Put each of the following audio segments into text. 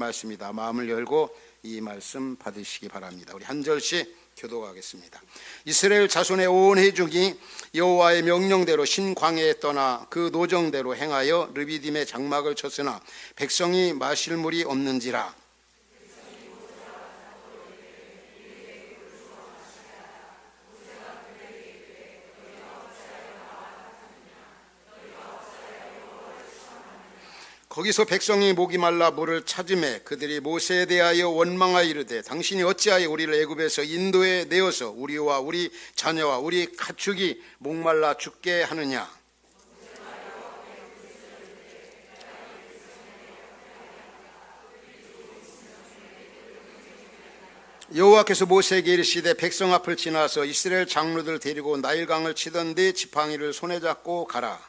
말씀이다. 마음을 열고 이 말씀 받으시기 바랍니다. 우리 한 절씩 교독하겠습니다. 이스라엘 자손의 온 회중이 여호와의 명령대로 신광야에 떠나 그 노정대로 행하여 르비딤의 장막을 쳤으나 백성이 마실 물이 없는지라. 거기서 백성이 목이 말라 물을 찾음에 그들이 모세에 대하여 원망하여 이르되 당신이 어찌하여 우리를 애굽에서 인도에 내어서 우리와 우리 자녀와 우리 가축이 목말라 죽게 하느냐. 여호와께서 모세에게 이르시되 백성 앞을 지나서 이스라엘 장로들 데리고 나일강을 치던 뒤 지팡이를 손에 잡고 가라.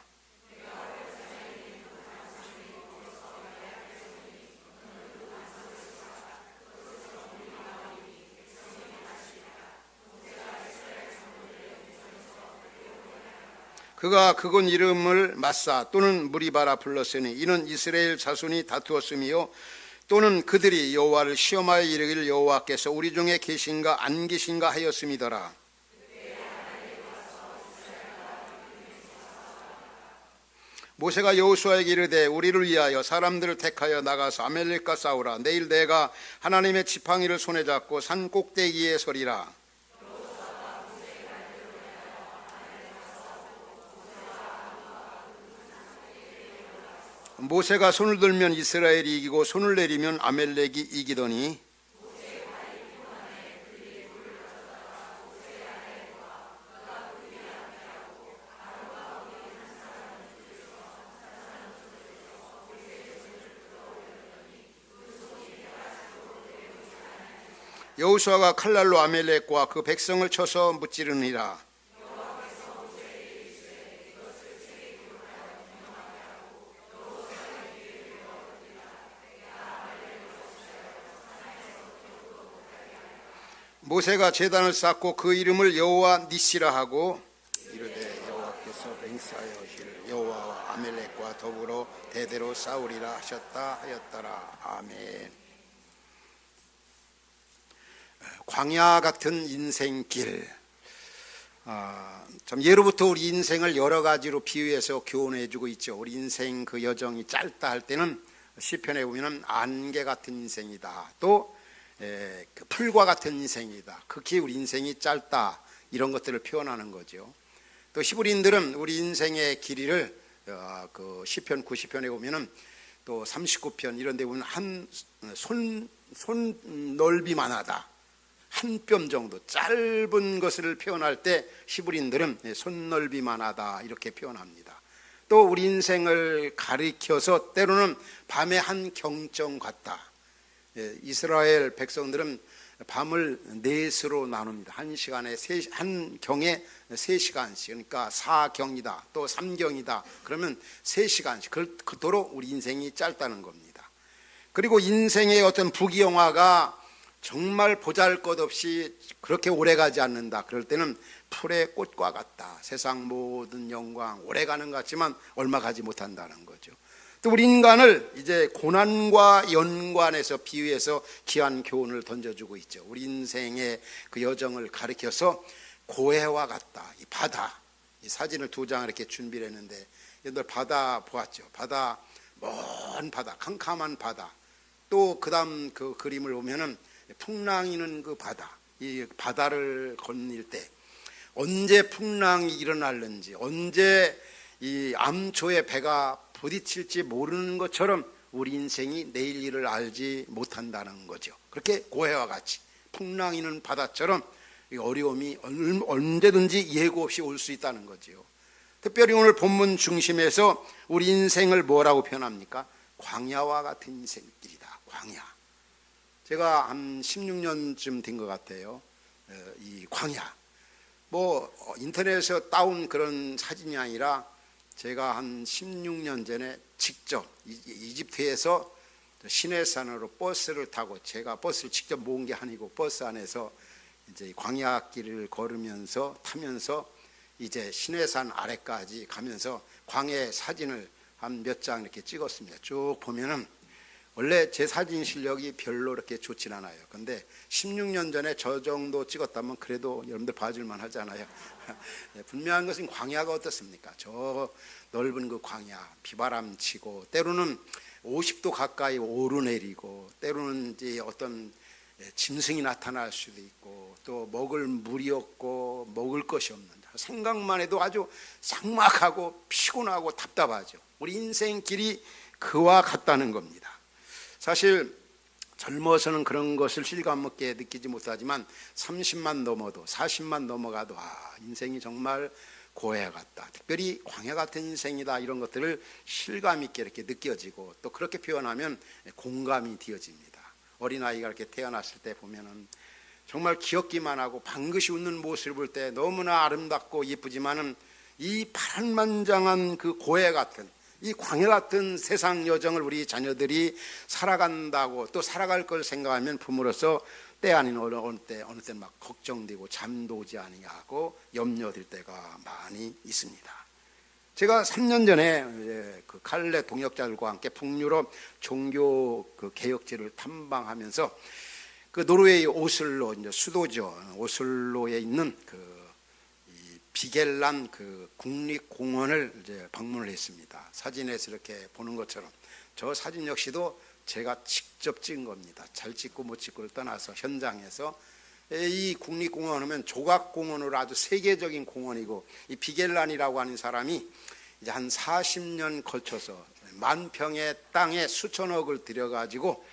그가 그곳 이름을 마사 또는 무리바라 불렀으니 이는 이스라엘 자손이 다투었으며 또는 그들이 여호와를 시험하여 이르기를 여호와께서 우리 중에 계신가 안 계신가 하였음이더라. 모세가 여호수아에게 이르되 우리를 위하여 사람들을 택하여 나가서 아말렉과 싸우라. 내일 내가 하나님의 지팡이를 손에 잡고 산 꼭대기에 서리라. 모세가 손을 들면 이스라엘이 이기고 손을 내리면 아말렉이 이기더니 여호수아가 칼날로 아말렉과 그 백성을 쳐서 무찌르니라. 모세가 제단을 쌓고 그 이름을 여호와 니시라 하고 이르되 여호와께서 맹세하여 여호와와 아말렉과 더불어 대대로 싸우리라 하셨다 하였더라. 아멘. 광야 같은 인생길. 참 예로부터 우리 인생을 여러 가지로 비유해서 교훈해주고 있죠. 우리 인생 그 여정이 짧다 할 때는 시편에 보면은 안개 같은 인생이다. 또 그 풀과 같은 인생이다. 극히 우리 인생이 짧다. 이런 것들을 표현하는 거죠. 또 히브리인들은 우리 인생의 길이를 그 시편 90편에 보면은 또 39편 이런 데 보면 한 손 넓이만 하다. 한 뼘 정도 짧은 것을 표현할 때 히브리인들은 손 넓이만 하다 이렇게 표현합니다. 또 우리 인생을 가리켜서 때로는 밤의 한 경정 같다. 이스라엘 백성들은 밤을 넷으로 나눕니다. 한 경에 3시간씩, 그러니까 4경이다, 또 3경이다. 그러면 3시간씩. 그토록 우리 인생이 짧다는 겁니다. 그리고 인생의 어떤 부귀영화가 정말 보잘것없이 그렇게 오래가지 않는다. 그럴 때는 풀의 꽃과 같다. 세상 모든 영광 오래가는 것 같지만 얼마 가지 못한다는 거죠. 또 우리 인간을 이제 고난과 연관해서 비유해서 귀한 교훈을 던져주고 있죠. 우리 인생의 그 여정을 가리켜서 고해와 같다. 이 바다, 이 사진을 2장 이렇게 준비를 했는데 여러분들 바다 보았죠? 바다, 먼 바다, 캄캄한 바다. 또 그다음 그 그림을 보면은 풍랑이는 그 바다. 이 바다를 건널 때 언제 풍랑이 일어날는지, 언제 이 암초의 배가 부딪힐지 모르는 것처럼 우리 인생이 내일 일을 알지 못한다는 거죠. 그렇게 고해와 같이 풍랑이는 바다처럼 어려움이 언제든지 예고 없이 올 수 있다는 거죠. 특별히 오늘 본문 중심에서 우리 인생을 뭐라고 표현합니까? 광야와 같은 인생길이다. 광야. 제가 한 16년쯤 된 것 같아요. 이 광야. 인터넷에서 따온 그런 사진이 아니라 제가 한 16년 전에 직접 이집트에서 시내산으로 버스를 타고, 제가 버스를 직접 모은 게 아니고 버스 안에서 이제 광야길을 걸으면서 타면서 이제 시내산 아래까지 가면서 광야 사진을 한 몇 장 이렇게 찍었습니다. 쭉 보면은 원래 제 사진 실력이 별로 그렇게 좋진 않아요. 근데 16년 전에 저 정도 찍었다면 그래도 여러분들 봐줄만 하잖아요. 분명한 것은 광야가 어떻습니까? 저 넓은 그 광야, 비바람 치고 때로는 50도 가까이 오르내리고 때로는 이제 어떤 짐승이 나타날 수도 있고 또 먹을 물이 없고 먹을 것이 없는, 생각만 해도 아주 삭막하고 피곤하고 답답하죠. 우리 인생 길이 그와 같다는 겁니다. 사실 젊어서는 그런 것을 실감없게 느끼지 못하지만 30만 넘어도 40만 넘어가도 인생이 정말 고해 같다, 특별히 광야 같은 인생이다, 이런 것들을 실감 있게 이렇게 느껴지고 또 그렇게 표현하면 공감이 되어집니다. 어린아이가 이렇게 태어났을 때 보면은 정말 귀엽기만 하고 방긋이 웃는 모습을 볼 때 너무나 아름답고 예쁘지만은 이 파란만장한 그 고해 같은 이 광야 같은 세상 여정을 우리 자녀들이 살아간다고 또 살아갈 걸 생각하면 부모로서 때 아닌 어느 때는 막 걱정되고 잠도 오지 아니하고 염려될 때가 많이 있습니다. 제가 3년 전에 그 칼레 동역자들과 함께 북유럽 종교 그 개혁지를 탐방하면서 그 노르웨이 오슬로, 이제 수도죠, 오슬로에 있는 그 비겔란 그 국립공원을 이제 방문을 했습니다. 사진에서 이렇게 보는 것처럼 저 사진 역시도 제가 직접 찍은 겁니다. 잘 찍고 못 찍고를 떠나서 현장에서 이 국립공원 하면 조각공원으로 아주 세계적인 공원이고, 이 비겔란이라고 하는 사람이 이제 한 40년 걸쳐서 만 평의 땅에 수천억을 들여가지고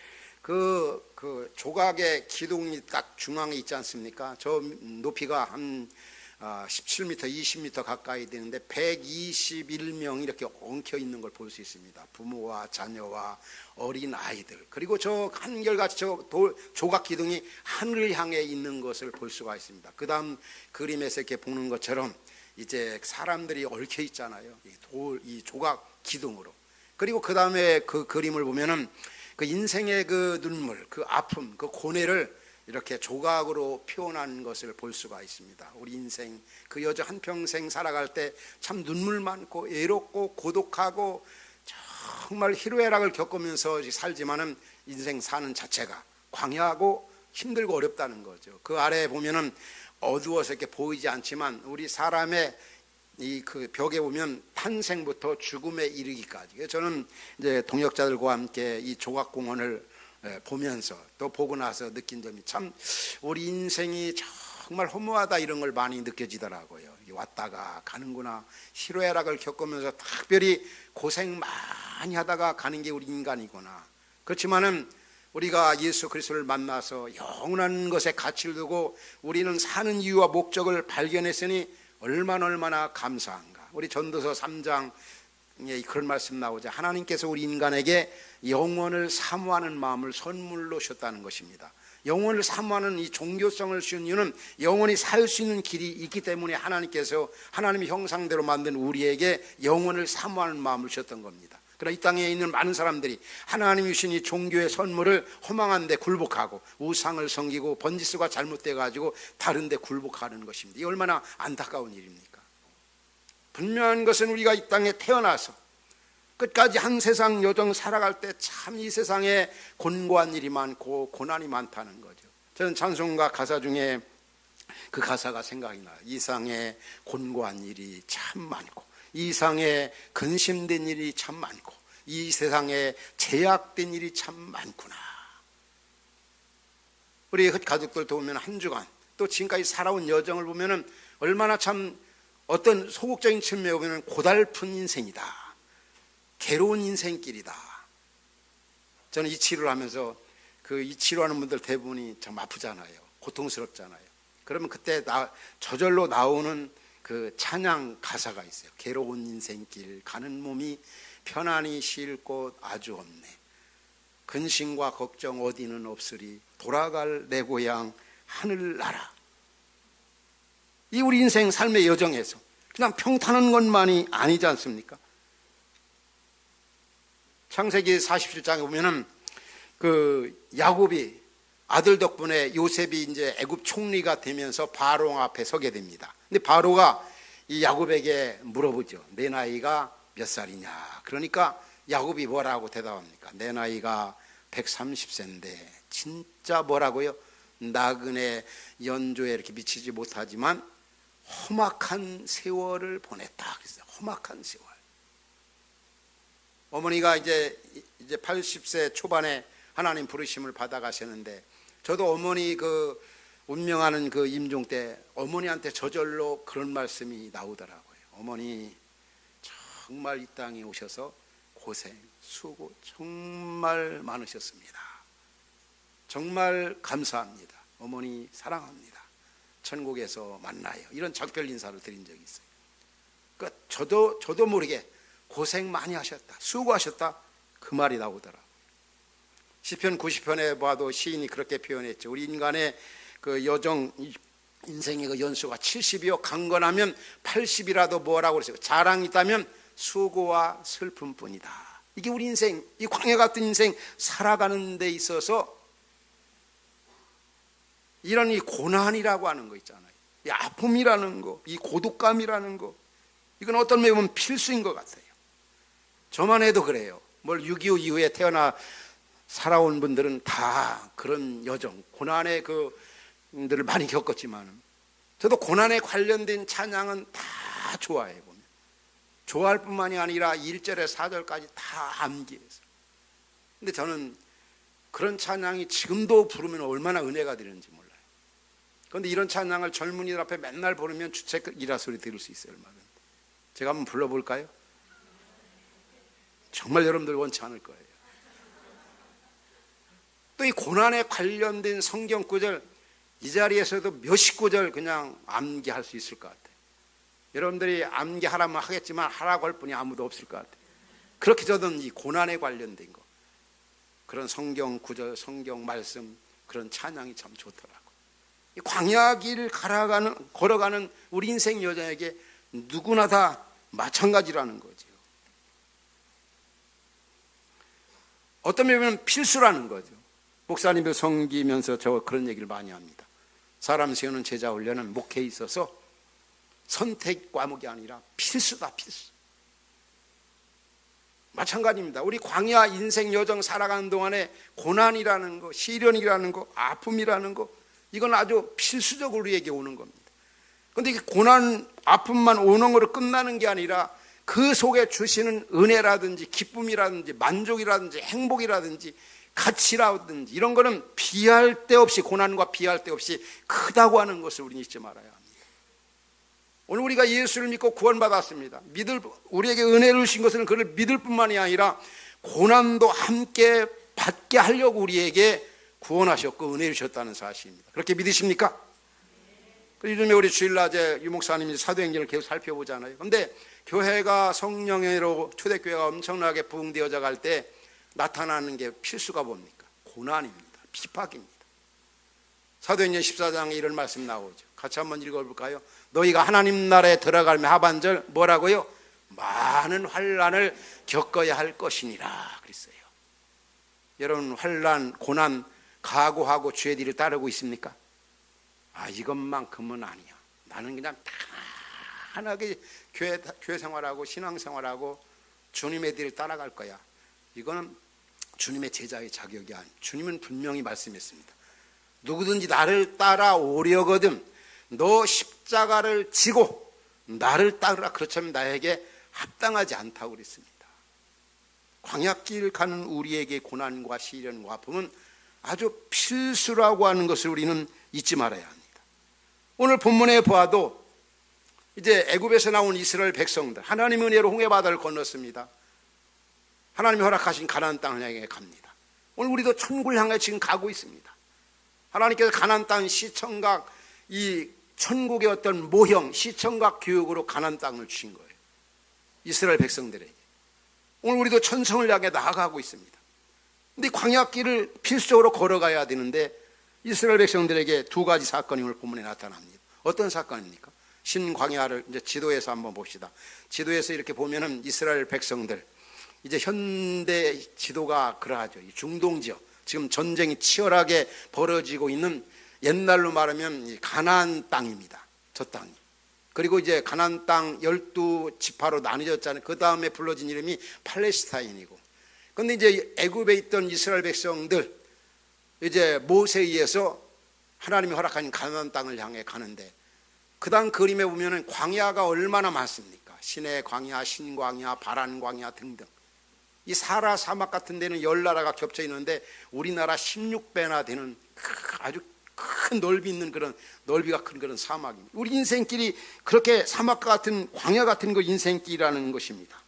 그 조각의 기둥이 딱 중앙에 있지 않습니까? 저 높이가 한 17m, 20m 가까이 되는데 121명이 이렇게 엉켜 있는 걸 볼 수 있습니다. 부모와 자녀와 어린 아이들, 그리고 저 한결같이 저 조각 기둥이 하늘을 향해 있는 것을 볼 수가 있습니다. 그 다음 그림에서 이렇게 보는 것처럼 이제 사람들이 얽혀 있잖아요, 이 조각 기둥으로. 그리고 그 다음에 그 그림을 보면은 그 인생의 그 눈물, 그 아픔, 그 고뇌를 이렇게 조각으로 표현한 것을 볼 수가 있습니다. 우리 인생 그 여자 한평생 살아갈 때 참 눈물 많고 외롭고 고독하고 정말 희로애락을 겪으면서 살지만은 인생 사는 자체가 광야하고 힘들고 어렵다는 거죠. 그 아래에 보면은 어두워서 이렇게 보이지 않지만 우리 사람의 이 그 벽에 보면 탄생부터 죽음에 이르기까지. 저는 이제 동역자들과 함께 이 조각공원을 보면서 또 보고 나서 느낀 점이 참 우리 인생이 정말 허무하다, 이런 걸 많이 느껴지더라고요. 왔다가 가는구나, 희로애락을 겪으면서 특별히 고생 많이 하다가 가는 게 우리 인간이구나. 그렇지만은 우리가 예수 그리스도를 만나서 영원한 것에 가치를 두고 우리는 사는 이유와 목적을 발견했으니 얼마나 감사한가. 우리 전도서 3장 그런 말씀 나오죠. 하나님께서 우리 인간에게 영원을 사모하는 마음을 선물로 주셨다는 것입니다. 영원을 사모하는 이 종교성을 주신 이유는 영원히 살 수 있는 길이 있기 때문에 하나님께서 하나님의 형상대로 만든 우리에게 영원을 사모하는 마음을 주셨던 겁니다. 그러나 이 땅에 있는 많은 사람들이 하나님이 주신 이 종교의 선물을 허망한 데 굴복하고 우상을 섬기고 번지수가 잘못돼 가지고 다른 데 굴복하는 것입니다. 이 얼마나 안타까운 일입니까? 분명한 것은 우리가 이 땅에 태어나서 끝까지 한 세상 여정 살아갈 때 참 이 세상에 곤고한 일이 많고 고난이 많다는 거죠. 저는 찬송가 가사 중에 그 가사가 생각이 나요. 이 세상에 곤고한 일이 참 많고, 이 세상에 근심된 일이 참 많고, 이 세상에 제약된 일이 참 많구나. 우리 가족들도 보면 한 주간 또 지금까지 살아온 여정을 보면은 얼마나 참 어떤 소극적인 측면에 보면 고달픈 인생이다, 괴로운 인생길이다. 저는 이 치료를 하면서 이 치료하는 분들 대부분이 참 아프잖아요, 고통스럽잖아요. 그러면 그때 저절로 나오는 그 찬양 가사가 있어요. 괴로운 인생길 가는 몸이 편안히 쉴 곳 아주 없네. 근심과 걱정 어디는 없으리 돌아갈 내 고향 하늘나라. 이 우리 인생 삶의 여정에서 그냥 평탄한 것만이 아니지 않습니까? 창세기 47장에 보면은 그 야곱이 아들 덕분에 요셉이 이제 애굽 총리가 되면서 바로 앞에 서게 됩니다. 근데 바로가 이 야곱에게 물어보죠. 내 나이가 몇 살이냐? 그러니까 야곱이 뭐라고 대답합니까? 내 나이가 130세인데 진짜 뭐라고요? 나그네 연조에 이렇게 미치지 못하지만 험악한 세월을 보냈다 그랬어요. 험악한 세월. 어머니가 이제 80세 초반에 하나님 부르심을 받아 가셨는데, 저도 어머니 그 운명하는 그 임종 때 어머니한테 저절로 그런 말씀이 나오더라고요. 어머니 정말 이 땅에 오셔서 고생, 수고 정말 많으셨습니다. 정말 감사합니다. 어머니 사랑합니다. 천국에서 만나요. 이런 작별 인사를 드린 적이 있어요. 그러니까 저도 모르게 고생 많이 하셨다, 수고하셨다, 그 말이 나오더라고요. 시편 90편에 봐도 시인이 그렇게 표현했죠. 우리 인간의 그 여정 인생의 그 연수가 70이요 강건하면 80이라도 뭐라고 그랬어요? 자랑이 있다면 수고와 슬픔뿐이다. 이게 우리 인생, 이 광야 같은 인생 살아가는 데 있어서 이런 이 고난이라고 하는 거 있잖아요. 이 아픔이라는 거, 이 고독감이라는 거, 이건 어떤 면에 보면 필수인 것 같아요. 저만 해도 그래요. 6.25 이후에 태어나 살아온 분들은 다 그런 여정, 고난의 그들을 많이 겪었지만, 저도 고난에 관련된 찬양은 다 좋아해요. 보면 좋아할 뿐만이 아니라 1절에 4절까지 다 암기해서. 근데 저는 그런 찬양이 지금도 부르면 얼마나 은혜가 되는지 몰라요. 그런데 이런 찬양을 젊은이들 앞에 맨날 부르면 주책이라 소리 들을 수 있어요. 얼마나. 제가 한번 불러볼까요? 정말 여러분들 원치 않을 거예요. 또 이 고난에 관련된 성경 구절, 이 자리에서도 몇십 구절 그냥 암기할 수 있을 것 같아요. 여러분들이 암기하라면 하겠지만 하라고 할 분이 아무도 없을 것 같아요. 그렇게 저는 이 고난에 관련된 거, 그런 성경 구절, 성경 말씀, 그런 찬양이 참 좋더라고요. 이 광야 길 걸어가는 우리 인생 여정에게 누구나 다 마찬가지라는 거죠. 어떤 면에는 필수라는 거죠. 목사님을 섬기면서 저 그런 얘기를 많이 합니다. 사람 세우는 제자 훈련은 목회에 있어서 선택 과목이 아니라 필수다, 필수. 마찬가지입니다. 우리 광야 인생 여정 살아가는 동안에 고난이라는 거, 시련이라는 거, 아픔이라는 거, 이건 아주 필수적으로 우리에게 오는 겁니다. 그런데 이게 고난, 아픔만 오는 거로 끝나는 게 아니라 그 속에 주시는 은혜라든지 기쁨이라든지 만족이라든지 행복이라든지 가치라든지 이런 거는 비할 데 없이, 고난과 비할 데 없이 크다고 하는 것을 우리는 잊지 말아야 합니다. 오늘 우리가 예수를 믿고 구원받았습니다. 우리에게 은혜를 주신 것은 그를 믿을 뿐만이 아니라 고난도 함께 받게 하려고 우리에게 구원하셨고 은혜를 주셨다는 사실입니다. 그렇게 믿으십니까? 요즘에 우리 주일낮에 유목사님이 사도행전을 계속 살펴보잖아요. 그런데 교회가 성령으로, 초대교회가 엄청나게 부흥되어져 갈 때 나타나는 게 필수가 뭡니까? 고난입니다. 비박입니다. 사도행전 14장에 이런 말씀 나오죠. 같이 한번 읽어볼까요? 너희가 하나님 나라에 들어가면 하반절 뭐라고요? 많은 환난을 겪어야 할 것이니라 그랬어요. 여러분, 환난, 고난 각오하고 주의 뒤를 따르고 있습니까? 이것만큼은 아니야. 나는 그냥 편하게 교회 생활하고 신앙 생활하고 주님의 뒤를 따라갈 거야. 이거는 주님의 제자의 자격이 아니에요. 주님은 분명히 말씀했습니다. 누구든지 나를 따라오려거든 너 십자가를 지고 나를 따르라. 그렇다면 나에게 합당하지 않다고 그랬습니다. 광야길 가는 우리에게 고난과 시련과 아픔은 아주 필수라고 하는 것을 우리는 잊지 말아야 합니다. 오늘 본문에 보아도 이제 애굽에서 나온 이스라엘 백성들, 하나님의 은혜로 홍해바다를 건넜습니다. 하나님이 허락하신 가나안 땅을 향해 갑니다. 오늘 우리도 천국을 향해 지금 가고 있습니다. 하나님께서 가나안 땅 시청각, 이 천국의 어떤 모형, 시청각 교육으로 가나안 땅을 주신 거예요. 이스라엘 백성들에게. 오늘 우리도 천성을 향해 나아가고 있습니다. 근데 광야길을 필수적으로 걸어가야 되는데 이스라엘 백성들에게 두 가지 사건이 오늘 본문에 나타납니다. 어떤 사건입니까? 신광야를 이제 지도에서 한번 봅시다. 지도에서 이렇게 보면은 이스라엘 백성들, 이제 현대 지도가 그러하죠. 중동 지역, 지금 전쟁이 치열하게 벌어지고 있는, 옛날로 말하면 가나안 땅입니다. 저 땅이. 그리고 이제 가나안 땅 12지파로 나뉘어졌잖아요. 그 다음에 불러진 이름이 팔레스타인이고, 근데 이제 애굽에 있던 이스라엘 백성들 이제 모세에 의해서 하나님이 허락하신 가나안 땅을 향해 가는데 그 다음 그림에 보면은 광야가 얼마나 많습니까? 시내 광야, 신광야, 바란 광야 등등. 이 사라 사막 같은 데는 10나라가 겹쳐 있는데 우리나라 16배나 되는 아주 큰 넓이 있는 그런 넓이가 큰 그런 사막입니다. 우리 인생길이 그렇게 사막과 같은 광야 같은 거 인생길이라는 것입니다.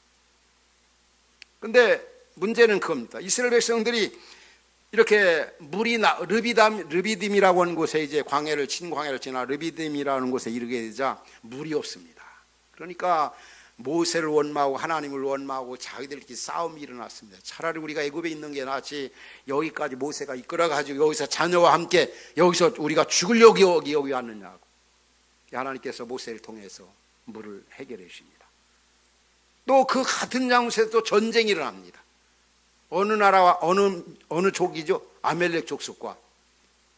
근데 문제는 그겁니다. 이스라엘 백성들이 이렇게 물이 르비딤이라고 하는 곳에 이제 친광야를 지나 르비딤이라는 곳에 이르게 되자 물이 없습니다. 그러니까 모세를 원망하고 하나님을 원망하고 자기들끼리 싸움이 일어났습니다. 차라리 우리가 애굽에 있는 게 낫지 여기까지 모세가 이끌어가지고 여기서 자녀와 함께 여기서 우리가 죽으려고 여기 왔느냐고. 하나님께서 모세를 통해서 물을 해결해 주십니다. 또 그 같은 장소에서 또 전쟁이 일어납니다. 어느 나라와 어느 족이죠? 아멜렉 족속과.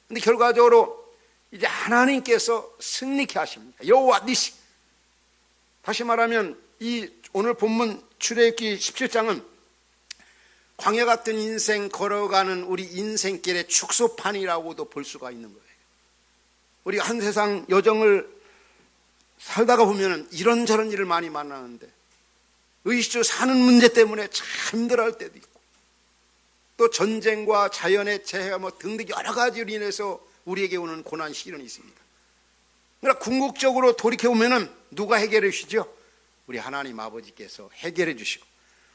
근데 결과적으로 이제 하나님께서 승리케 하십니다. 여호와 니시. 다시 말하면 이 오늘 본문 출애굽기 17장은 광야 같은 인생 걸어가는 우리 인생길의 축소판이라고도 볼 수가 있는 거예요. 우리가 한 세상 여정을 살다가 보면 이런저런 일을 많이 만나는데 의식주 사는 문제 때문에 참 힘들어할 때도 있고 또 전쟁과 자연의 재해가 등등 여러 가지로 인해서 우리에게 오는 고난 시련이 있습니다. 그러나 궁극적으로 돌이켜보면 누가 해결해 주시죠? 우리 하나님 아버지께서 해결해 주시고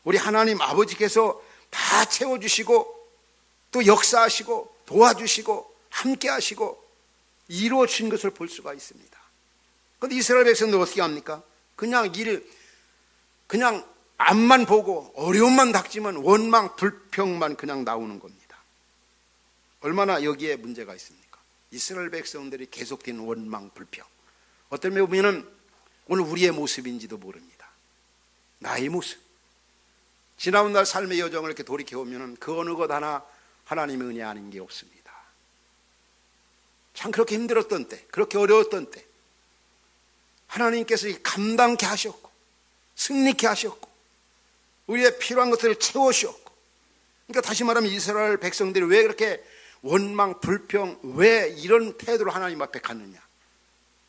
우리 하나님 아버지께서 다 채워주시고 또 역사하시고 도와주시고 함께 하시고 이루어 주신 것을 볼 수가 있습니다. 그런데 이스라엘 백성들 어떻게 합니까? 그냥 앞만 보고 어려움만 닥치면 원망 불평만 그냥 나오는 겁니다. 얼마나 여기에 문제가 있습니까? 이스라엘 백성들이 계속되는 원망 불평. 어떤 면에 보면 오늘 우리의 모습인지도 모릅니다. 나의 모습. 지나온 날 삶의 여정을 이렇게 돌이켜보면 그 어느 것 하나 하나님의 은혜 아닌 게 없습니다. 참 그렇게 힘들었던 때, 그렇게 어려웠던 때 하나님께서 감당케 하셨고 승리케 하셨고 우리의 필요한 것들을 채워주셨고, 그러니까 다시 말하면 이스라엘 백성들이 왜 그렇게 원망 불평, 왜 이런 태도로 하나님 앞에 갔느냐?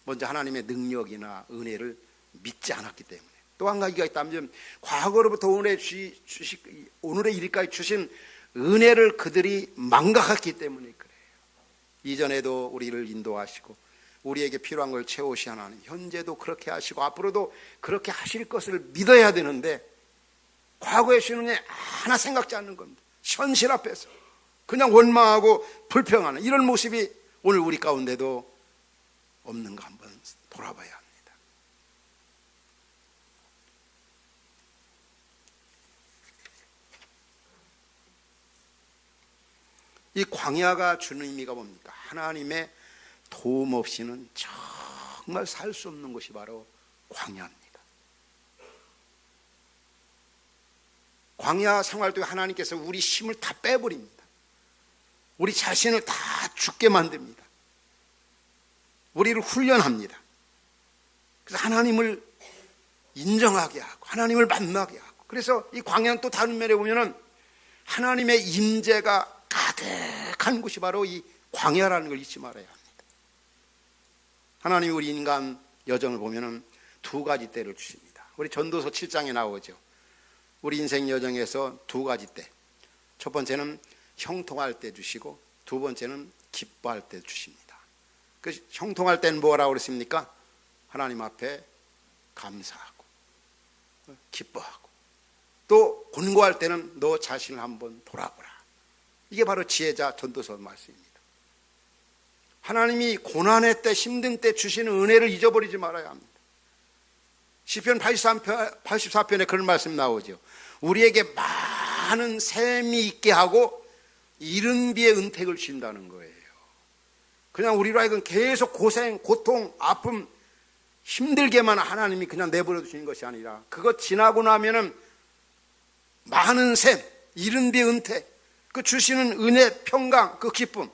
먼저 하나님의 능력이나 은혜를 믿지 않았기 때문에. 또 한 가지가 있다면 과거로부터 오늘의 일까지 주신 은혜를 그들이 망각했기 때문에 그래요. 이전에도 우리를 인도하시고 우리에게 필요한 걸 채우시 하나님, 현재도 그렇게 하시고 앞으로도 그렇게 하실 것을 믿어야 되는데 과거의 신은혜 하나 생각지 않는 겁니다. 현실 앞에서 그냥 원망하고 불평하는 이런 모습이 오늘 우리 가운데도 없는가 한번 돌아봐야 합니다. 이 광야가 주는 의미가 뭡니까? 하나님의 도움 없이는 정말 살 수 없는 것이 바로 광야입니다. 광야 생활 중에 하나님께서 우리 힘을 다 빼버립니다. 우리 자신을 다 죽게 만듭니다. 우리를 훈련합니다. 그래서 하나님을 인정하게 하고 하나님을 만나게 하고, 그래서 이 광야는 또 다른 면에 보면은 하나님의 임재가 가득한 곳이 바로 이 광야라는 걸 잊지 말아야 합니다. 하나님이 우리 인간 여정을 보면은 두 가지 때를 주십니다. 우리 전도서 7장에 나오죠. 우리 인생 여정에서 두 가지 때. 첫 번째는 형통할 때 주시고 두 번째는 기뻐할 때 주십니다. 그 형통할 때는 뭐라고 그랬습니까? 하나님 앞에 감사하고 기뻐하고, 또 곤고할 때는 너 자신을 한번 돌아보라. 이게 바로 지혜자 전도서 말씀입니다. 하나님이 고난의 때, 힘든 때 주시는 은혜를 잊어버리지 말아야 합니다. 시편 84편에 그런 말씀 나오죠. 우리에게 많은 샘이 있게 하고 이른 비에 은택을 주신다는 거예요. 그냥 우리로 하여금 계속 고생, 고통, 아픔, 힘들게만 하나님이 그냥 내버려 두시는 것이 아니라 그것 지나고 나면은 많은 샘, 이른 비에 은택, 그 주시는 은혜, 평강, 그 기쁨.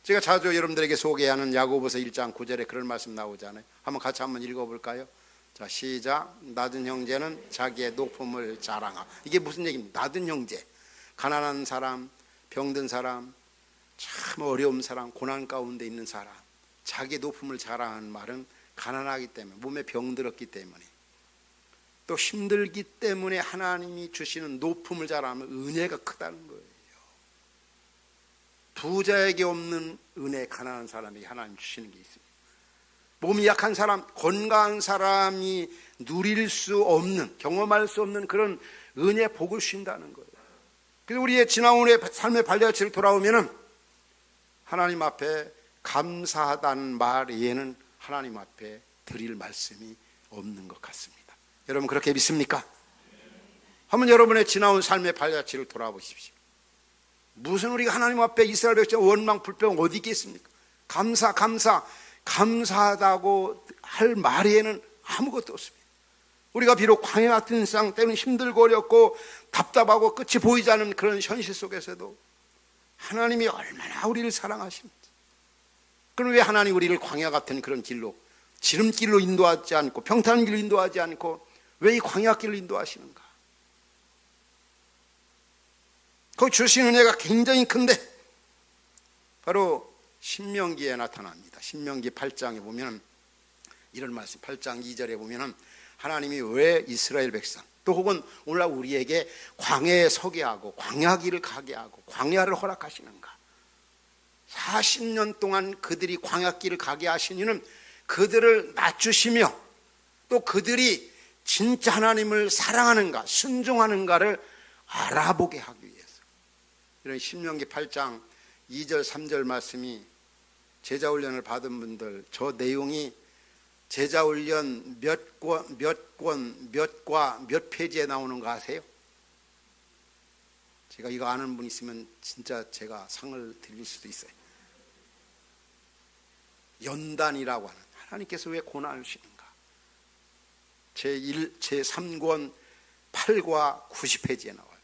제가 자주 여러분들에게 소개하는 야고보서 1장 9절에 그런 말씀 나오잖아요. 한번 같이 한번 읽어볼까요? 자, 시작. 낮은 형제는 자기의 높음을 자랑하. 이게 무슨 얘기입니까? 낮은 형제, 가난한 사람, 병든 사람, 참 어려운 사람, 고난 가운데 있는 사람, 자기의 높음을 자랑하는 말은 가난하기 때문에, 몸에 병들었기 때문에, 또 힘들기 때문에 하나님이 주시는 높음을 자랑하면 은혜가 크다는 거예요. 부자에게 없는 은혜, 가난한 사람에게 하나님 주시는 게 있습니다. 몸이 약한 사람, 건강한 사람이 누릴 수 없는, 경험할 수 없는 그런 은혜, 복을 주신다는 거예요. 그래서 우리의 지나온 삶의 발자취를 돌아오면은 하나님 앞에 감사하다는 말 외에는 하나님 앞에 드릴 말씀이 없는 것 같습니다. 여러분 그렇게 믿습니까? 한번 여러분의 지나온 삶의 발자취를 돌아보십시오. 무슨 우리가 하나님 앞에 이스라엘 백성 원망 불평 어디 있겠습니까? 감사하다고 할 말에는 아무것도 없습니다. 우리가 비록 광야 같은 세상 때문에 힘들고 어렵고 답답하고 끝이 보이지 않는 그런 현실 속에서도 하나님이 얼마나 우리를 사랑하시는지. 그럼 왜 하나님 우리를 광야 같은 그런 길로, 지름길로 인도하지 않고 평탄한 길로 인도하지 않고 왜 이 광야 길로 인도하시는가? 거기 주신 은혜가 굉장히 큰데 바로 신명기에 나타납니다. 신명기 8장에 보면 이런 말씀, 8장 2절에 보면 하나님이 왜 이스라엘 백성 또 혹은 오늘날 우리에게 광야에 서게 하고 광야길을 가게 하고 광야를 허락하시는가? 40년 동안 그들이 광야길을 가게 하신 이유는 그들을 낮추시며 또 그들이 진짜 하나님을 사랑하는가 순종하는가를 알아보게 하기 위해서. 이런 신명기 8장 2절 3절 말씀이 제자훈련을 받은 분들, 저 내용이 제자훈련 몇 페이지에 나오는 거 아세요? 제가 이거 아는 분 있으면 진짜 제가 상을 드릴 수도 있어요. 연단이라고 하는, 하나님께서 왜 고난을 주시는가? 제3권 8과 90페이지에 나와요.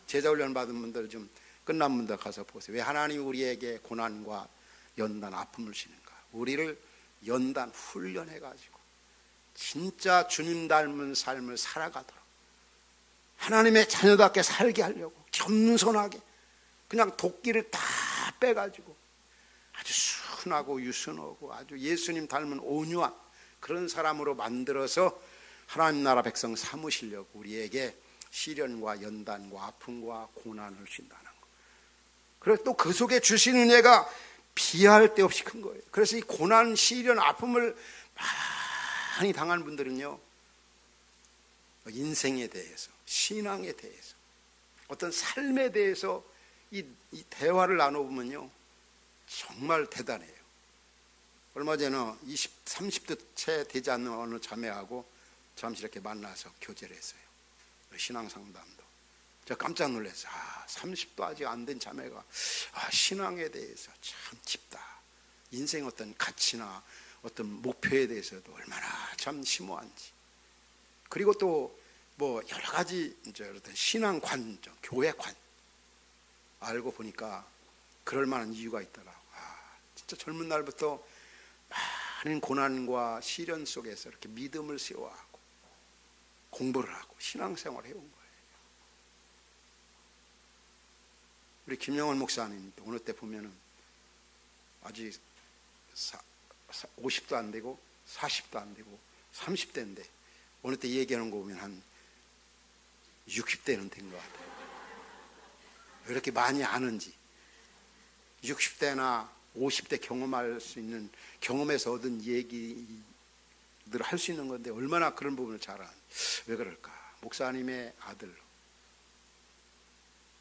제자훈련 받은 분들 좀 끝난 분들 가서 보세요. 왜 하나님이 우리에게 고난과 연단, 아픔을 주시는가? 우리를 연단, 훈련해가지고 진짜 주님 닮은 삶을 살아가도록 하나님의 자녀답게 살게 하려고 겸손하게 그냥 도끼를 다 빼가지고 아주 순하고 유순하고 아주 예수님 닮은 온유한 그런 사람으로 만들어서 하나님 나라 백성 삼으시려고 우리에게 시련과 연단과 아픔과 고난을 주신다는 거. 그래서 또 그 속에 주신 은혜가 비할 데 없이 큰 거예요. 그래서 이 고난, 시련, 아픔을 많이 당한 분들은요, 인생에 대해서, 신앙에 대해서, 어떤 삶에 대해서 이 대화를 나눠보면요 정말 대단해요. 얼마 전에 30대 채 되지 않는 어느 자매하고 잠시 이렇게 만나서 교제를 했어요. 신앙 상담도. 제가 깜짝 놀랐어요. 30도 아직 안 된 자매가 신앙에 대해서 참 깊다. 인생 어떤 가치나 어떤 목표에 대해서도 얼마나 참 심오한지. 그리고 또 뭐 여러 가지 어떤 신앙관, 교회관 알고 보니까 그럴 만한 이유가 있더라고. 진짜 젊은 날부터 많은 고난과 시련 속에서 이렇게 믿음을 세워하고 공부를 하고 신앙생활을 해온 거예요. 우리 김영원 목사님도 어느 때 보면은 아직 50도 안 되고 40도 안 되고 30대인데 어느 때 얘기하는 거 보면 한 60대는 된 것 같아요. 왜 이렇게 많이 아는지. 60대나 50대 경험할 수 있는, 경험에서 얻은 얘기들 할 수 있는 건데 얼마나 그런 부분을 잘 아는지. 왜 그럴까? 목사님의 아들로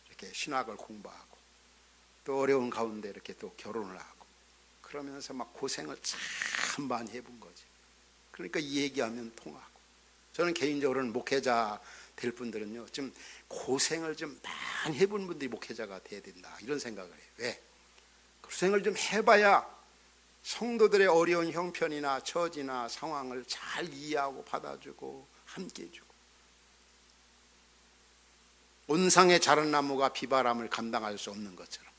이렇게 신학을 공부하고 또 어려운 가운데 이렇게 또 결혼을 하고 그러면서 막 고생을 참 많이 해본 거지. 그러니까 이 얘기하면 통하고. 저는 개인적으로는 목회자 될 분들은요 좀 고생을 좀 많이 해본 분들이 목회자가 돼야 된다 이런 생각을 해요. 왜? 고생을 좀 해봐야 성도들의 어려운 형편이나 처지나 상황을 잘 이해하고 받아주고 함께 해주고, 온상에 자란 나무가 비바람을 감당할 수 없는 것처럼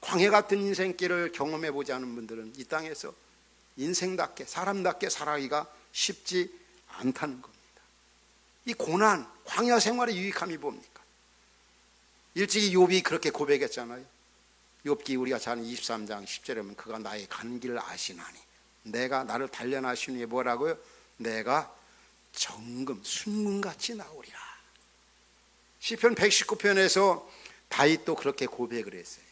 광야 같은 인생길을 경험해보지 않은 분들은 이 땅에서 인생답게 사람답게 살아가기가 쉽지 않다는 겁니다. 이 고난, 광야 생활의 유익함이 뭡니까? 일찍이 욥이 그렇게 고백했잖아요. 욥기 우리가 잘 아는 23장 10절에 보면 그가 나의 간 길을 아시나니 내가 나를 단련하신 후에 뭐라고요? 내가 정금 순금같이 나오리라. 시편 119편에서 다윗도 그렇게 고백을 했어요.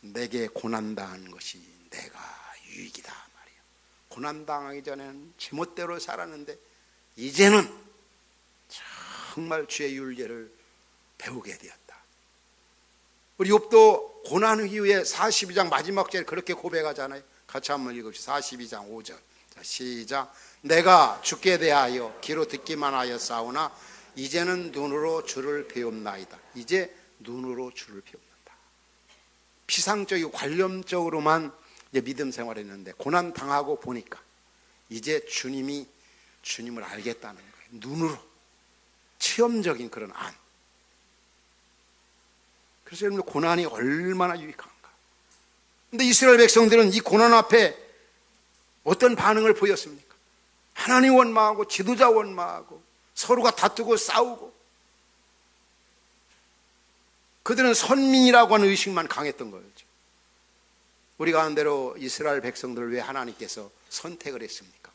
내게 고난당한 것이 내가 유익이다 말이에요. 고난당하기 전에는 제멋대로 살았는데 이제는 정말 주의 윤례를 배우게 되었다. 우리 욥도 고난 이후에 42장 마지막 절에 그렇게 고백하잖아요. 같이 한번 읽읍시다. 42장 5절. 자, 시작. 내가 주께 대하여 귀로 듣기만 하였사오나 이제는 눈으로 주를 배움나이다. 이제 눈으로 주를 배웁니다. 피상적이고 관념적으로만 이제 믿음 생활했는데 고난 당하고 보니까 이제 주님을 알겠다는 거예요. 눈으로 체험적인 그런 안. 그래서 여러분 고난이 얼마나 유익한가. 근데 이스라엘 백성들은 이 고난 앞에 어떤 반응을 보였습니까? 하나님 원망하고 지도자 원망하고 서로가 다투고 싸우고 그들은 선민이라고 하는 의식만 강했던 거죠. 우리가 아는 대로 이스라엘 백성들을 왜 하나님께서 선택을 했습니까?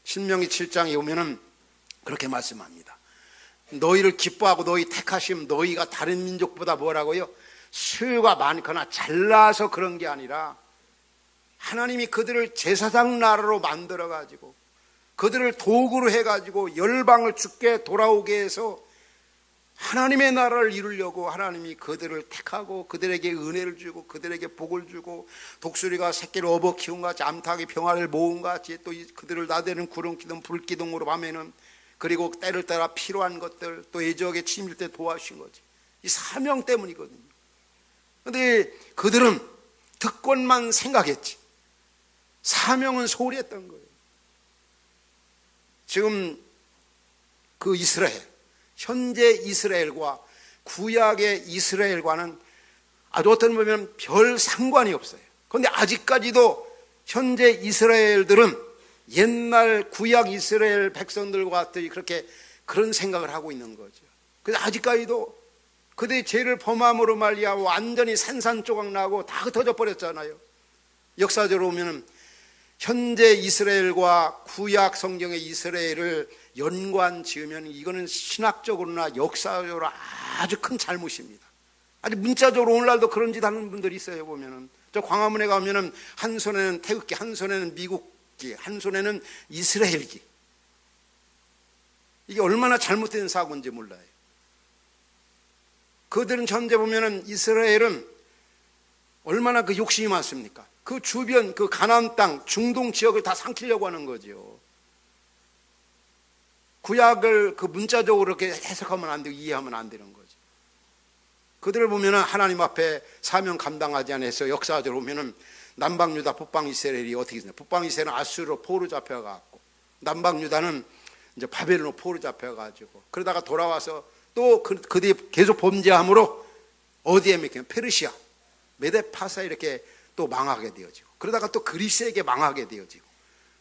신명기 7장에 오면은 그렇게 말씀합니다. 너희를 기뻐하고 너희 택하심 너희가 다른 민족보다 뭐라고요? 수요가 많거나 잘나서 그런 게 아니라 하나님이 그들을 제사장 나라로 만들어 가지고 그들을 도구로 해 가지고 열방을 주께 돌아오게 해서 하나님의 나라를 이루려고 하나님이 그들을 택하고 그들에게 은혜를 주고 그들에게 복을 주고 독수리가 새끼를 업어 키운 같이 암탉이 병아를 모은 같이 또 그들을 나대는 구름기둥 불기둥으로 밤에는 그리고 때를 따라 필요한 것들 또 애적에 치밀 때 도와주신 거지. 이 사명 때문이거든요. 그런데 그들은 득권만 생각했지 사명은 소홀히 했던 거예요. 지금 그 이스라엘 현재 이스라엘과 구약의 이스라엘과는 아주 어떤 보면 별 상관이 없어요. 그런데 아직까지도 현재 이스라엘들은 옛날 구약 이스라엘 백성들과 그렇게 그런 생각을 하고 있는 거죠. 그래서 아직까지도 그들의 죄를 범함으로 말미암아 완전히 산산조각 나고 다 흩어져 버렸잖아요. 역사적으로 보면 현재 이스라엘과 구약 성경의 이스라엘을 연관 지으면 이거는 신학적으로나 역사적으로 아주 큰 잘못입니다. 아니 문자적으로 오늘날도 그런 짓 하는 분들이 있어요. 보면은 저 광화문에 가면은 한 손에는 태극기, 한 손에는 미국기, 한 손에는 이스라엘기. 이게 얼마나 잘못된 사고인지 몰라요. 그들은 현재 보면은 이스라엘은 얼마나 그 욕심이 많습니까? 그 주변 그 가나안 땅 중동 지역을 다 삼키려고 하는 거죠. 구약을 그 문자적으로 이렇게 해석하면 안 되고 이해하면 안 되는 거죠. 그들을 보면은 하나님 앞에 사명 감당하지 않아서 역사적으로 보면은 남방 유다, 북방 이스라엘이 어떻게 되냐? 북방 이스라엘은 아수르로 포로 잡혀가고 남방 유다는 이제 바벨론으로 포로 잡혀가지고 그러다가 돌아와서 또 그들이 계속 범죄함으로 어디에 맡기면 페르시아, 메데파사 이렇게 또 망하게 되어지고 그러다가 또 그리스에게 망하게 되어지고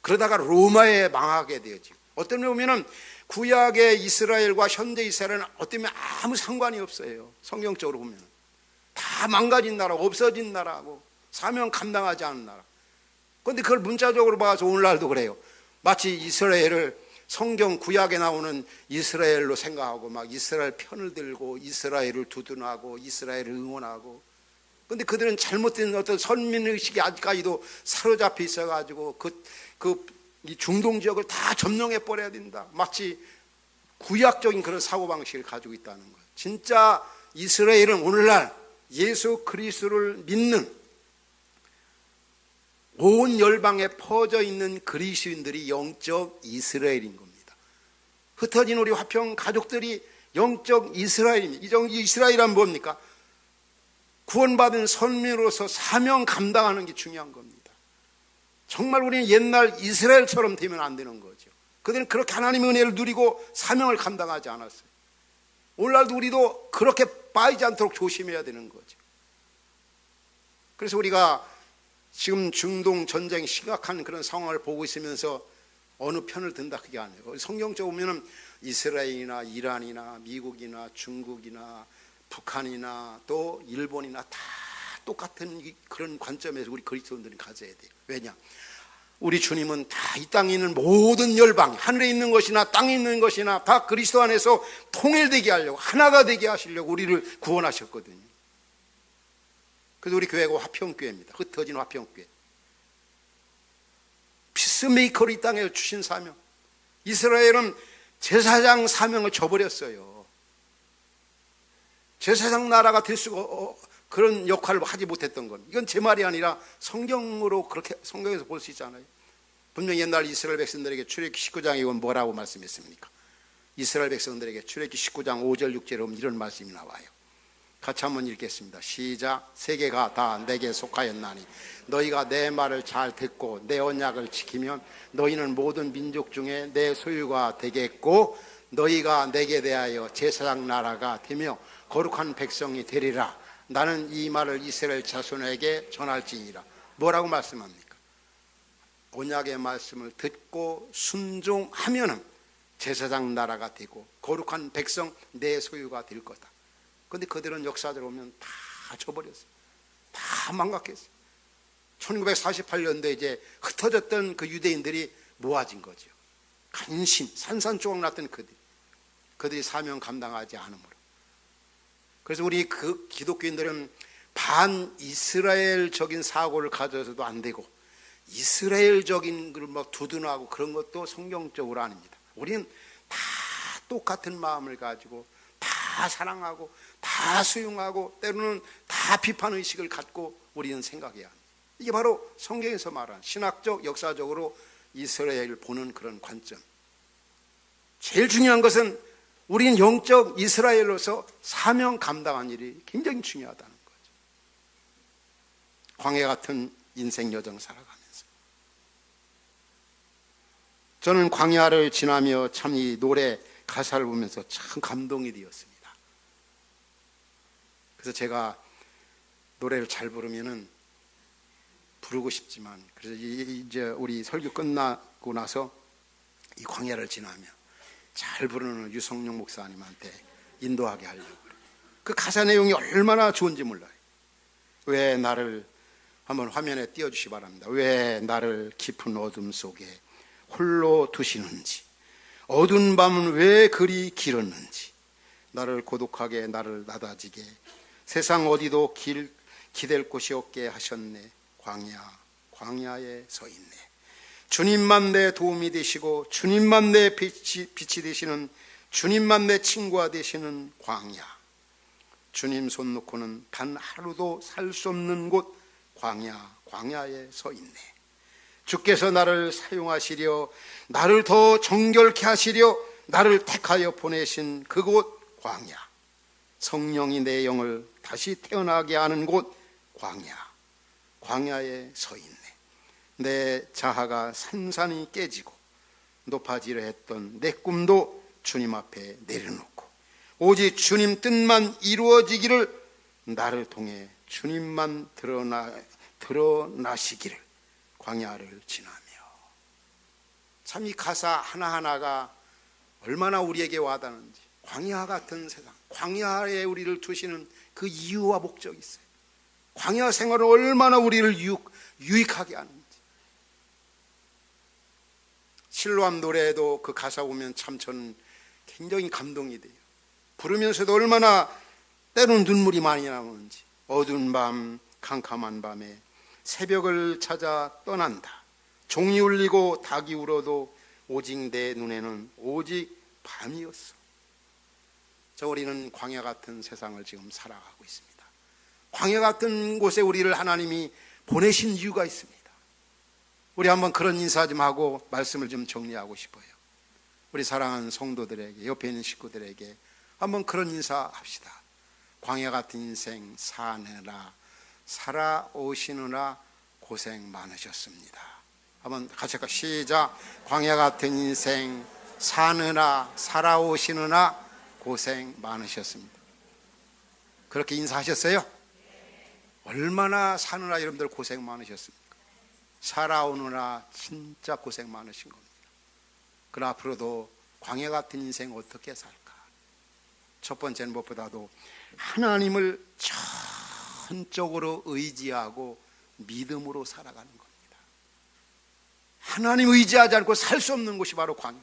그러다가 로마에 망하게 되어지고 어떤 면에 보면은 구약의 이스라엘과 현재 이스라엘은 어떤 면에 아무 상관이 없어요. 성경적으로 보면 다 망가진 나라, 없어진 나라고 사명 감당하지 않은 나라. 그런데 그걸 문자적으로 봐서 오늘날도 그래요. 마치 이스라엘을 성경 구약에 나오는 이스라엘로 생각하고 막 이스라엘 편을 들고 이스라엘을 두둔하고 이스라엘을 응원하고. 그런데 그들은 잘못된 어떤 선민의식이 아직까지도 사로잡혀 있어가지고 이 중동 지역을 다 점령해 버려야 된다. 마치 구약적인 그런 사고방식을 가지고 있다는 거예요. 진짜 이스라엘은 오늘날 예수 그리스도를 믿는 온 열방에 퍼져 있는 그리스도인들이 영적 이스라엘인 겁니다. 흩어진 우리 화평 가족들이 영적 이스라엘입니다. 이 이스라엘은 뭡니까? 구원받은 선민으로서 사명 감당하는 게 중요한 겁니다. 정말 우리는 옛날 이스라엘처럼 되면 안 되는 거죠. 그들은 그렇게 하나님의 은혜를 누리고 사명을 감당하지 않았어요. 오늘날도 우리도 그렇게 빠지지 않도록 조심해야 되는 거죠. 그래서 우리가 지금 중동 전쟁이 심각한 그런 상황을 보고 있으면서 어느 편을 든다 그게 아니에요. 성경적으로 보면은 이스라엘이나 이란이나 미국이나 중국이나 북한이나 또 일본이나 다 똑같은 그런 관점에서 우리 그리스도인들이 가져야 돼요. 왜냐? 우리 주님은 다 이 땅에 있는 모든 열방, 하늘에 있는 것이나 땅에 있는 것이나 다 그리스도 안에서 통일되게 하려고, 하나가 되게 하시려고 우리를 구원하셨거든요. 그래서 우리 교회가 화평교회입니다. 흩어진 화평교회. 피스메이커로 이 땅에 주신 사명. 이스라엘은 제사장 사명을 저버렸어요. 제사장 나라가 될 수가 그런 역할을 하지 못했던 건, 이건 제 말이 아니라 성경으로 그렇게 성경에서 볼 수 있잖아요. 분명히 옛날 이스라엘 백성들에게 출애굽기 19장에 이건 뭐라고 말씀했습니까? 이스라엘 백성들에게 출애굽기 19장 5절 6절에 보면 이런 말씀이 나와요. 같이 한번 읽겠습니다. 시작. 세계가 다 내게 속하였나니 너희가 내 말을 잘 듣고 내 언약을 지키면 너희는 모든 민족 중에 내 소유가 되겠고 너희가 내게 대하여 제사장 나라가 되며 거룩한 백성이 되리라. 나는 이 말을 이스라엘 자손에게 전할지니라. 뭐라고 말씀합니까? 언약의 말씀을 듣고 순종하면은 제사장 나라가 되고 거룩한 백성 내 소유가 될 거다. 그런데 그들은 역사적으로 보면 다 줘버렸어요. 다 망각했어요. 1948년도에 이제 흩어졌던 그 유대인들이 모아진 거죠. 간신, 산산조각 났던 그들이 사명 감당하지 않으므로. 그래서 우리 그 기독교인들은 반 이스라엘적인 사고를 가져서도 안 되고 이스라엘적인 걸 막 두둔하고 그런 것도 성경적으로 아닙니다. 우리는 다 똑같은 마음을 가지고 다 사랑하고 다 수용하고 때로는 다 비판의식을 갖고 우리는 생각해야 합니다. 이게 바로 성경에서 말하는 신학적 역사적으로 이스라엘을 보는 그런 관점. 제일 중요한 것은 우리는 영적 이스라엘로서 사명 감당한 일이 굉장히 중요하다는 거죠. 광야 같은 인생 여정 살아가면서 저는 광야를 지나며 참 이 노래 가사를 보면서 참 감동이 되었습니다. 그래서 제가 노래를 잘 부르면은 부르고 싶지만, 그래서 이제 우리 설교 끝나고 나서 이 광야를 지나며 잘 부르는 유성룡 목사님한테 인도하게 하려고 그래요. 그 가사 내용이 얼마나 좋은지 몰라요. 왜 나를 한번 화면에 띄워주시기 바랍니다. 왜 나를 깊은 어둠 속에 홀로 두시는지, 어두운 밤은 왜 그리 길었는지, 나를 고독하게 나를 나다지게 세상 어디도 기댈 곳이 없게 하셨네. 광야에 서 있네. 주님만 내 도움이 되시고 주님만 내 빛이 되시는, 주님만 내 친구가 되시는 광야. 주님 손 놓고는 단 하루도 살 수 없는 곳 광야에 서 있네. 주께서 나를 사용하시려, 나를 더 정결케 하시려 나를 택하여 보내신 그곳 광야. 성령이 내 영을 다시 태어나게 하는 곳 광야에 서 있네. 내 자아가 산산이 깨지고 높아지려 했던 내 꿈도 주님 앞에 내려놓고 오직 주님 뜻만 이루어지기를, 나를 통해 주님만 드러나시기를 광야를 지나며. 참 이 가사 하나하나가 얼마나 우리에게 와닿는지. 광야 같은 세상, 광야에 우리를 두시는 그 이유와 목적이 있어요. 광야 생활은 얼마나 우리를 유익하게 하는지. 실로암 노래에도 그 가사 보면 참 저는 굉장히 감동이 돼요. 부르면서도 얼마나 때로는 눈물이 많이 나오는지. 어두운 밤, 캄캄한 밤에 새벽을 찾아 떠난다. 종이 울리고 닭이 울어도 오직 내 눈에는 오직 밤이었어. 우리는 광야 같은 세상을 지금 살아가고 있습니다. 광야 같은 곳에 우리를 하나님이 보내신 이유가 있습니다. 우리 한번 그런 인사 좀 하고 말씀을 좀 정리하고 싶어요. 우리 사랑하는 성도들에게, 옆에 있는 식구들에게 한번 그런 인사합시다. 광야 같은 인생 사느라, 살아오시느라 고생 많으셨습니다. 한번 같이 할까요? 시작. 광야 같은 인생 사느라, 살아오시느라 고생 많으셨습니다. 그렇게 인사하셨어요? 얼마나 사느라 여러분들 고생 많으셨습니까? 살아오느라 진짜 고생 많으신 겁니다. 그 앞으로도 광야 같은 인생 어떻게 살까? 첫 번째는 무엇보다도 하나님을 전적으로 의지하고 믿음으로 살아가는 겁니다. 하나님 의지하지 않고 살 수 없는 곳이 바로 광야.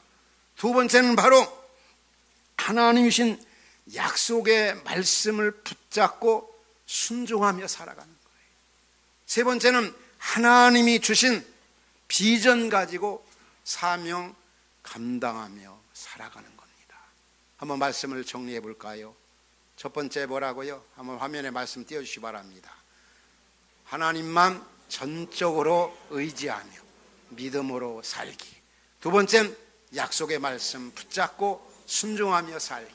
두 번째는 바로 하나님이신 약속의 말씀을 붙잡고 순종하며 살아가는 거예요. 세 번째는 하나님이 주신 비전 가지고 사명 감당하며 살아가는 겁니다. 한번 말씀을 정리해 볼까요? 첫 번째 뭐라고요? 한번 화면에 말씀 띄워주시기 바랍니다. 하나님만 전적으로 의지하며 믿음으로 살기. 두 번째는 약속의 말씀 붙잡고 순종하며 살기.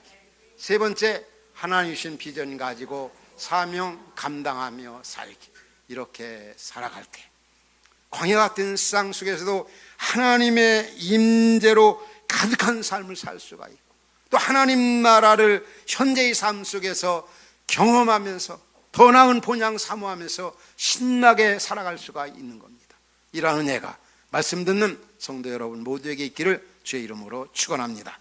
세 번째, 하나님 주신 비전 가지고 사명 감당하며 살기. 이렇게 살아갈 때 광야 같은 세상 속에서도 하나님의 임재로 가득한 삶을 살 수가 있고, 또 하나님 나라를 현재의 삶 속에서 경험하면서 더 나은 본향 사모하면서 신나게 살아갈 수가 있는 겁니다. 이러한 은혜가 말씀 듣는 성도 여러분 모두에게 있기를 주의 이름으로 축원합니다.